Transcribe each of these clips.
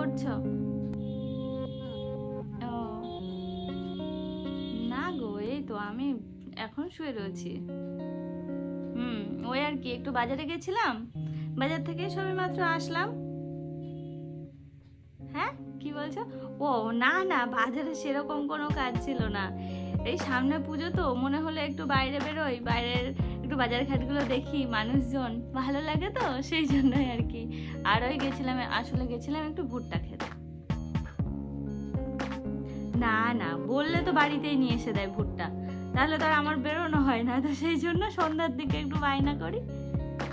করছো? ও না গো, এই তো আমি এখন শুয়ে রয়েছি। ওই আর কি, একটু বাজারে গেছিলাম, বাজার থেকে সবে মাত্র আসলাম। হ্যাঁ, কি বলছো? ও না না, বাজারে সেরকম কোনো কাজ ছিল না। এই সামনে পুজো তো, মনে হলো একটু বাইরে বেরোই, বাইরের একটু বাজার ঘাটগুলো দেখি, মানুষজন ভালো লাগে তো, সেই জন্যই আর কি। আর ওই গেছিলাম, আসলে গেছিলাম একটু ভুট্টা খেতে। না না, বললে তো বাড়িতেই নিয়ে এসে দেয় ভুট্টা, তাহলে তো আর আমার বেরোনো হয় না, তো সেই জন্য সন্ধ্যার দিকে একটু বায়না করি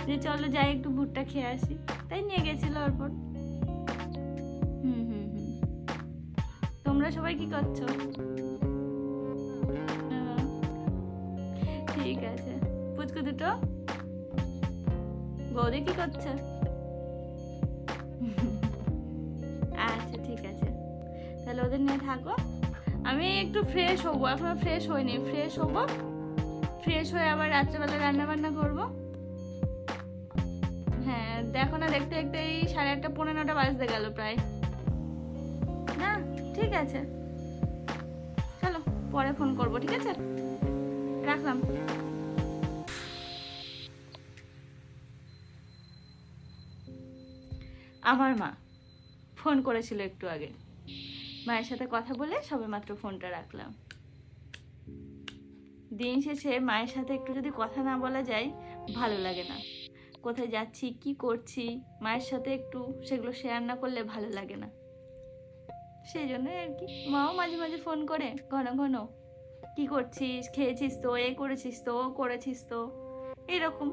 যে চলো যাই একটু ভুট্টা খেয়ে আসি, তাই নিয়ে গেছিল ওরপর। হুম হুম হুম। তোমরা সবাই কি করছো? আহ, ঠিক আছে। পুচকু দুটো বৌদি কি করছে? আচ্ছা ঠিক আছে, তাহলে ওদের নিয়ে থাকো। আমি একটু ফ্রেশ হবো, এখনো ফ্রেশ হইনি, ফ্রেশ হবো, ফ্রেশ হয়ে আবার রাত্রেবেলা রান্না বান্না করবো। হ্যাঁ দেখো না, দেখতে দেখতে এই 8:30 পৌনে 9টা বাজতে গেল প্রায়। না ঠিক আছে, চলো পরে ফোন করবো, ঠিক আছে, রাখলাম। আমার মা ফোন করেছিল একটু আগে, মায়ের সাথে কথা বলে সবেমাত্র ফোনটা রাখলাম। দিন শেষে মায়ের সাথে একটু যদি কথা না বলা যায় ভালো লাগে না। কোথায় যাচ্ছি, কি করছি, মায়ের সাথে একটু সেগুলো শেয়ার না করলে ভালো লাগে না। সেই জন্যই আর কি, মাও মাঝে মাঝে ফোন করে ঘন ঘন, কি করছিস, খেয়েছিস তো, এ করেছিস তো, ও করেছিস তো, এরকম।